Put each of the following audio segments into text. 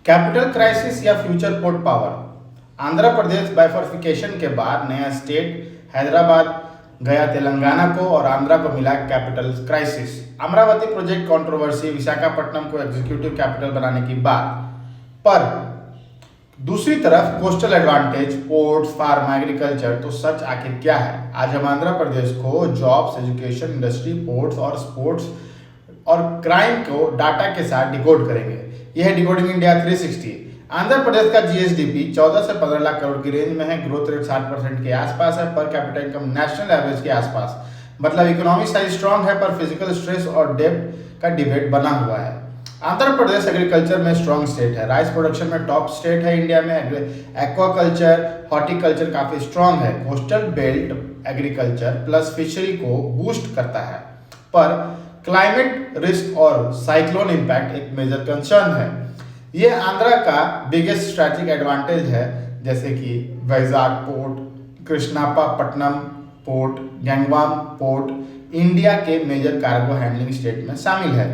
Capital crisis या future port power. Andhra Pradesh बाइफर्फिकेशन के बाद नया स्टेट हैदराबाद गया तेलंगाना को और आंध्रा को मिला capital crisis. Amravati project controversy, Visakhapatnam को एग्जीक्यूटिव कैपिटल बनाने की बात। पर दूसरी तरफ coastal advantage, ports, pharma, agriculture. तो सच आखिर क्या है? आज हम आंध्र प्रदेश को जॉब्स, एजुकेशन, इंडस्ट्री, पोर्ट्स और स्पोर्ट्स और क्राइम को डाटा के साथ डिकोड करेंगे। यह है डिकोडिंग इंडिया 360। आंध्र प्रदेश का जीएसडीपी 14 से 15 लाख करोड़ की रेंज में है। ग्रोथ रेट 60% के आसपास है। Per capita income national average के आसपास, मतलब इकोनॉमी साइज स्ट्रांग है पर फिजिकल स्ट्रेस और डेब्ट का डिबेट बना हुआ है। आंध्र प्रदेश एग्रीकल्चर में स्ट्रांग स्टेट है। राइस प्रोडक्शन में टॉप स्टेट है इंडिया में। एक्वाकल्चर, हॉर्टिकल्चर काफी स्ट्रांग है। Coastal belt agriculture plus fishery को बूस्ट करता है। पर क्लाइमेट रिस्क और साइक्लोन इंपैक्ट एक मेजर कंसर्न है। ये आंध्रा का बिगेस्ट स्ट्रैटेजिक एडवांटेज है, जैसे कि Vizag port, Krishnapatnam port, Gangavaram port India के मेजर कार्गो हैंडलिंग स्टेट में शामिल है।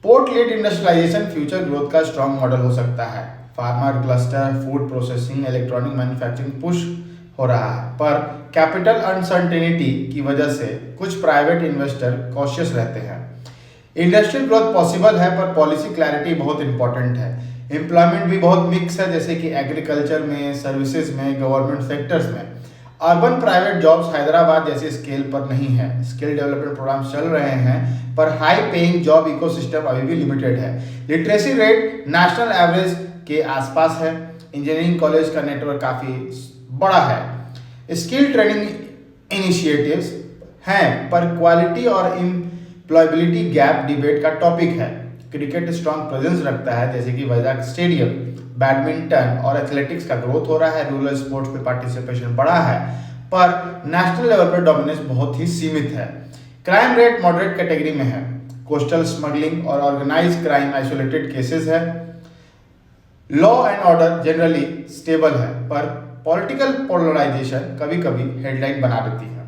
Port lead industrialisation future growth का स्ट्रॉन्ग मॉडल हो सकता है। Farmer cluster, food processing, electronic manufacturing push हो रहा है। पर कैपिटल अनसर्टेनिटी की वजह से कुछ प्राइवेट इन्वेस्टर कॉशियस रहते हैं। इंडस्ट्रियल ग्रोथ पॉसिबल है पर पॉलिसी क्लैरिटी बहुत इंपॉर्टेंट है। एम्प्लॉयमेंट भी बहुत मिक्स है, जैसे कि एग्रीकल्चर में, सर्विसेज में, गवर्नमेंट सेक्टर्स में। अर्बन प्राइवेट जॉब्स हैदराबाद जैसी स्केल पर नहीं है। स्किल डेवलपमेंट प्रोग्राम्स चल रहे हैं पर हाई पेइंग जॉब इकोसिस्टम अभी भी लिमिटेड है। लिटरेसी रेट नेशनल एवरेज के आसपास है। इंजीनियरिंग कॉलेज का नेटवर्क काफ़ी बड़ा है। स्किल ट्रेनिंग इनिशिएटिव्स हैं पर क्वालिटी और एम्प्लॉयबिलिटी गैप डिबेट का टॉपिक है। क्रिकेट स्ट्रॉन्ग प्रेजेंस रखता है, जैसे कि वैजाग स्टेडियम। बैडमिंटन और एथलेटिक्स का ग्रोथ हो रहा है। रूरल स्पोर्ट्स में पार्टिसिपेशन बढ़ा है पर नेशनल लेवल पर डोमिनेंस बहुत ही सीमित है। क्राइम रेट मॉडरेट कैटेगरी में है। कोस्टल स्मगलिंग और ऑर्गेनाइज क्राइम आइसोलेटेड केसेस है। Law and order generally stable है पर पॉलिटिकल पोलराइजेशन कभी कभी हेडलाइन बना देती है।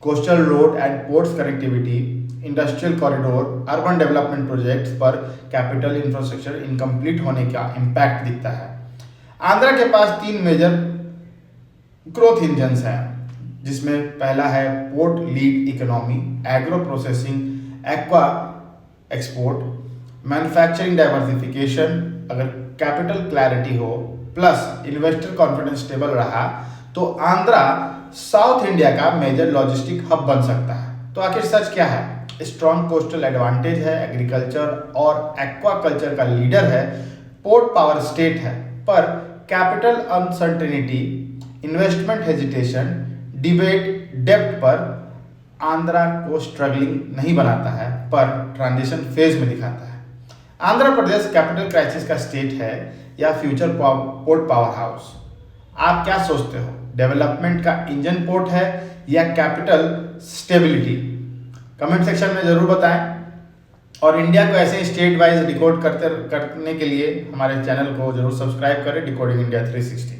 Coastal road and ports connectivity, industrial corridor, urban development projects पर कैपिटल इंफ्रास्ट्रक्चर इनकम्प्लीट होने का इम्पैक्ट दिखता है। आंध्रा के पास 3 मेजर ग्रोथ इंजन्स हैं, जिसमें पहला है port lead economy, agro processing, aqua export, manufacturing diversification. अगर कैपिटल क्लैरिटी हो प्लस इन्वेस्टर कॉन्फिडेंस स्टेबल रहा तो आंध्रा साउथ इंडिया का मेजर लॉजिस्टिक हब बन सकता है। तो आखिर सच क्या है? स्ट्रॉन्ग कोस्टल एडवांटेज है, एग्रीकल्चर और एक्वाकल्चर का लीडर है, पोर्ट पावर स्टेट है। पर capital uncertainty, investment hesitation, debate depth पर आंध्रा को स्ट्रगलिंग नहीं बनाता है पर ट्रांजिशन फेज में दिखाता है। आंध्र प्रदेश कैपिटल क्राइसिस का स्टेट है या फ्यूचर पोर्ट पावर हाउस? आप क्या सोचते हो? डेवलपमेंट का इंजन पोर्ट है या कैपिटल स्टेबिलिटी? कमेंट सेक्शन में जरूर बताएं। और इंडिया को ऐसे स्टेट वाइज डिकोड करने के लिए हमारे चैनल को जरूर सब्सक्राइब करें, डिकोडिंग इंडिया 360।